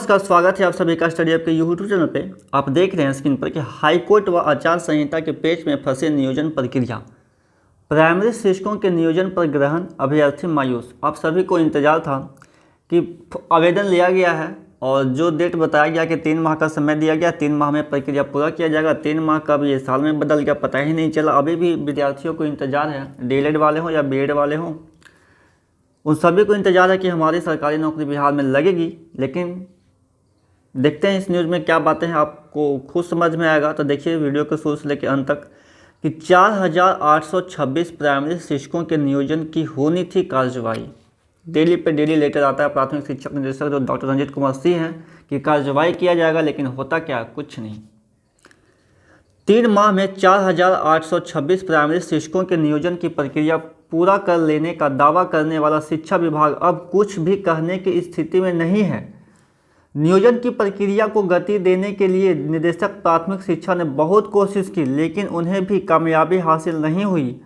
नमस्कार, स्वागत है आप सभी का स्टडी ऐप के यूट्यूब चैनल पे। आप देख रहे हैं स्क्रीन पर कि हाईकोर्ट व आचार संहिता के पेच में फंसे नियोजन प्रक्रिया, प्राइमरी शिक्षकों के नियोजन पर ग्रहण, अभ्यर्थी मायूस। आप सभी को इंतजार था कि आवेदन लिया गया है और जो डेट बताया गया कि 3 माह का समय दिया गया, 3 माह में प्रक्रिया पूरा किया जाएगा। 3 माह कब ये साल में बदल गया पता ही नहीं चला। अभी भी विद्यार्थियों को इंतजार है, डीएलएड वाले हों या बीएड वाले हों, उन सभी को इंतजार है कि हमारी सरकारी नौकरी बिहार में लगेगी। लेकिन देखते हैं इस न्यूज़ में क्या बातें हैं, आपको खुद समझ में आएगा। तो देखिए वीडियो को शुरू से लेकर अंत तक कि 4826 प्राइमरी शिक्षकों के नियोजन की होनी थी कार्यवाही। डेली पे डेली लेटर आता है प्राथमिक शिक्षक निदेशक जो डॉक्टर रंजीत कुमार सिंह हैं कि कार्यवाही किया जाएगा, लेकिन होता क्या, कुछ नहीं। 3 माह में 4826 प्राइमरी शिक्षकों के नियोजन की प्रक्रिया पूरा कर लेने का दावा करने वाला शिक्षा विभाग अब कुछ भी कहने की स्थिति में नहीं है। नियोजन की प्रक्रिया को गति देने के लिए निदेशक प्राथमिक शिक्षा ने बहुत कोशिश की, लेकिन उन्हें भी कामयाबी हासिल नहीं हुई।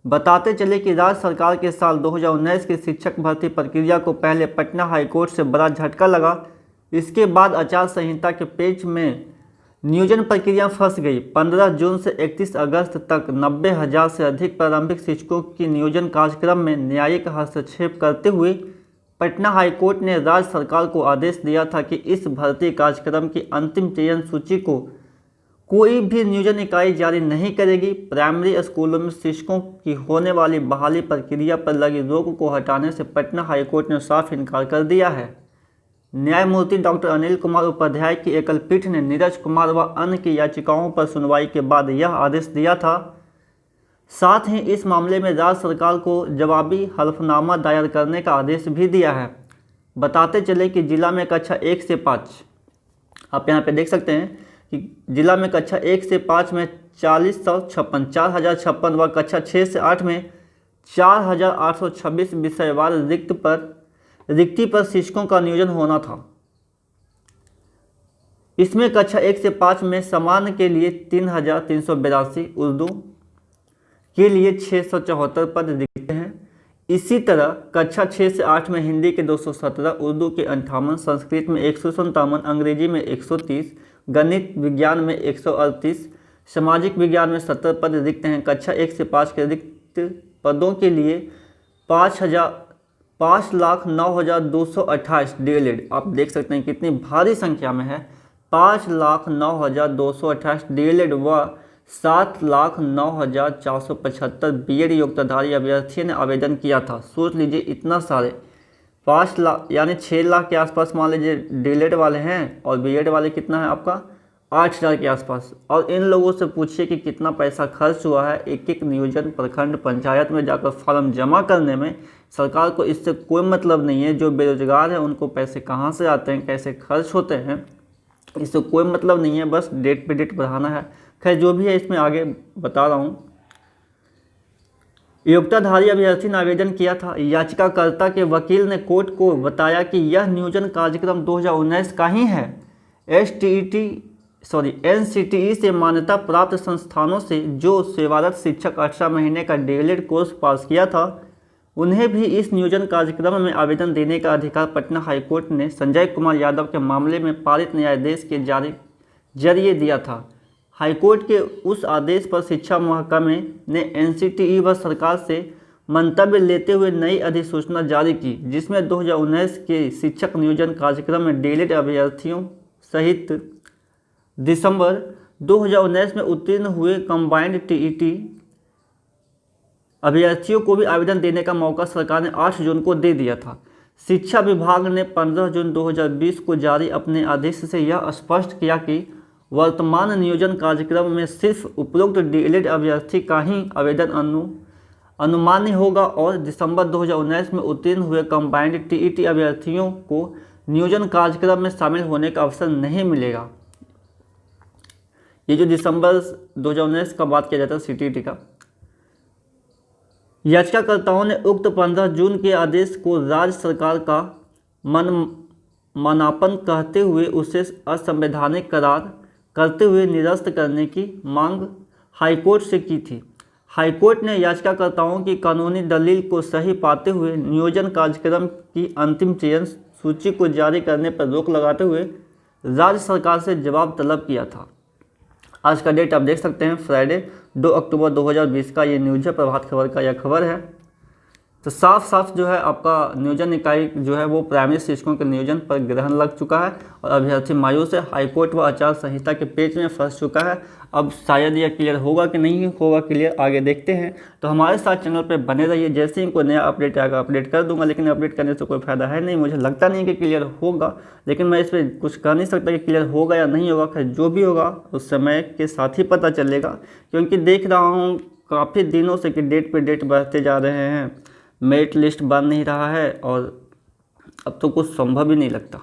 बताते चले कि राज्य सरकार के साल 2019 की शिक्षक भर्ती प्रक्रिया को पहले पटना हाईकोर्ट से बड़ा झटका लगा। इसके बाद आचार संहिता के पेच में नियोजन प्रक्रिया फंस गई। 15 जून से 31 अगस्त तक 90,000 से अधिक प्रारंभिक शिक्षकों की नियोजन कार्यक्रम में न्यायिक हस्तक्षेप करते हुए पटना हाईकोर्ट ने राज्य सरकार को आदेश दिया था कि इस भर्ती कार्यक्रम की अंतिम चयन सूची को कोई भी नियोजन इकाई जारी नहीं करेगी। प्राइमरी स्कूलों में शिक्षकों की होने वाली बहाली प्रक्रिया पर लगी रोक को हटाने से पटना हाईकोर्ट ने साफ इनकार कर दिया है। न्यायमूर्ति डॉक्टर अनिल कुमार उपाध्याय की एकल पीठ ने नीरज कुमार व अन्य की याचिकाओं पर सुनवाई के बाद यह आदेश दिया था। साथ ही इस मामले में राज्य सरकार को जवाबी हल्फनामा दायर करने का आदेश भी दिया है। बताते चले कि जिला में कक्षा 1 से 5, आप यहाँ पे देख सकते हैं कि जिला में कक्षा 1 से 5 में 4056 व कक्षा 6 से 8 में 4826 विषयवार रिक्ति पर शिक्षकों का नियोजन होना था। इसमें कक्षा 1 से 5 में सामान्य के लिए 3382, उर्दू के लिए 674 पद रिक्त हैं। इसी तरह कक्षा 6 से 8 में हिंदी के 217, उर्दू के 58, संस्कृत में 157, अंग्रेजी में 130, गणित विज्ञान में 138, सामाजिक विज्ञान में 70 पद रिक्त हैं। कक्षा 1 से 5 के रिक्त पदों के लिए 5,09,228 डीएलएड, आप देख सकते हैं कितनी भारी संख्या में है। 5,09,228 डीएलएड व 7,09,475 बीएड योग्यताधारी अभ्यर्थियों ने आवेदन किया था। सोच लीजिए इतना सारे, 5 लाख यानी 6 लाख के आसपास मान लीजिए डीएलएड वाले हैं और बीएड वाले कितना है आपका 8,000 के आसपास। और इन लोगों से पूछिए कि कितना पैसा खर्च हुआ है एक एक नियोजन प्रखंड पंचायत में जाकर फॉर्म जमा करने में। सरकार को इससे कोई मतलब नहीं है। जो बेरोजगार है उनको पैसे कहाँ से आते हैं, कैसे खर्च होते हैं, इससे कोई मतलब नहीं है। बस डेट पे डेट बढ़ाना है। खैर जो भी है इसमें आगे बता रहा हूँ। योग्यताधारी अभ्यर्थी ने आवेदन किया था। याचिकाकर्ता के वकील ने कोर्ट को बताया कि यह नियोजन कार्यक्रम 2019 का ही है। एनसीटीई से मान्यता प्राप्त संस्थानों से जो सेवारत शिक्षक 18 महीने का डीएलएड कोर्स पास किया था, उन्हें भी इस नियोजन कार्यक्रम में आवेदन देने का अधिकार पटना हाईकोर्ट ने संजय कुमार यादव के मामले में पारित न्यायाधीश के जरिए दिया था। हाईकोर्ट के उस आदेश पर शिक्षा महकमे ने एनसीटीई व सरकार से मंतव्य लेते हुए नई अधिसूचना जारी की, जिसमें 2019 के शिक्षक नियोजन कार्यक्रम में डीएलएड अभ्यर्थियों सहित दिसंबर 2019 में उत्तीर्ण हुए कंबाइंड टीईटी अभ्यर्थियों को भी आवेदन देने का मौका सरकार ने 8 जून को दे दिया था। शिक्षा विभाग ने 15 जून 2020 को जारी अपने आदेश से यह स्पष्ट किया कि वर्तमान नियोजन कार्यक्रम में सिर्फ उपरोक्त डीएलएड अभ्यर्थी का ही आवेदन अनुमान्य होगा और दिसंबर 2019 में उत्तीर्ण हुए कंबाइंड टीईटी अभ्यर्थियों को नियोजन कार्यक्रम में शामिल होने का अवसर नहीं मिलेगा। ये जो दिसंबर 2019 का बात किया जाता है सीटीईटी का। याचिकाकर्ताओं ने उक्त 15 जून के आदेश को राज्य सरकार का मनापन कहते हुए उसे असंवैधानिक करार करते हुए निरस्त करने की मांग हाईकोर्ट से की थी। हाईकोर्ट ने याचिकाकर्ताओं की कानूनी दलील को सही पाते हुए नियोजन कार्यक्रम की अंतिम चयन सूची को जारी करने पर रोक लगाते हुए राज्य सरकार से जवाब तलब किया था। आज का डेट आप देख सकते हैं, फ्राइडे 2 अक्टूबर 2020 का ये न्यूज़ है, प्रभात खबर का यह खबर है। तो साफ साफ जो है आपका नियोजन इकाई जो है वो प्राइमरी शिक्षकों के नियोजन पर ग्रहण लग चुका है और अभ्यर्थी मायूस है, हाईकोर्ट व आचार संहिता के पेच में फंस चुका है। अब शायद यह क्लियर होगा कि नहीं होगा क्लियर, आगे देखते हैं। तो हमारे साथ चैनल पे बने रहिए, जैसे ही कोई नया अपडेट आएगा अपडेट कर दूंगा, लेकिन अपडेट करने से कोई फायदा है नहीं, मुझे लगता नहीं कि क्लियर होगा, लेकिन मैं इस पर कुछ कह नहीं सकता कि क्लियर होगा या नहीं होगा। खैर जो भी होगा उस समय के साथ ही पता चलेगा, क्योंकि देख रहा हूँ काफ़ी दिनों से कि डेट पे डेट बढ़ते जा रहे हैं, मेरिट लिस्ट बन नहीं रहा है और अब तो कुछ संभव ही नहीं लगता।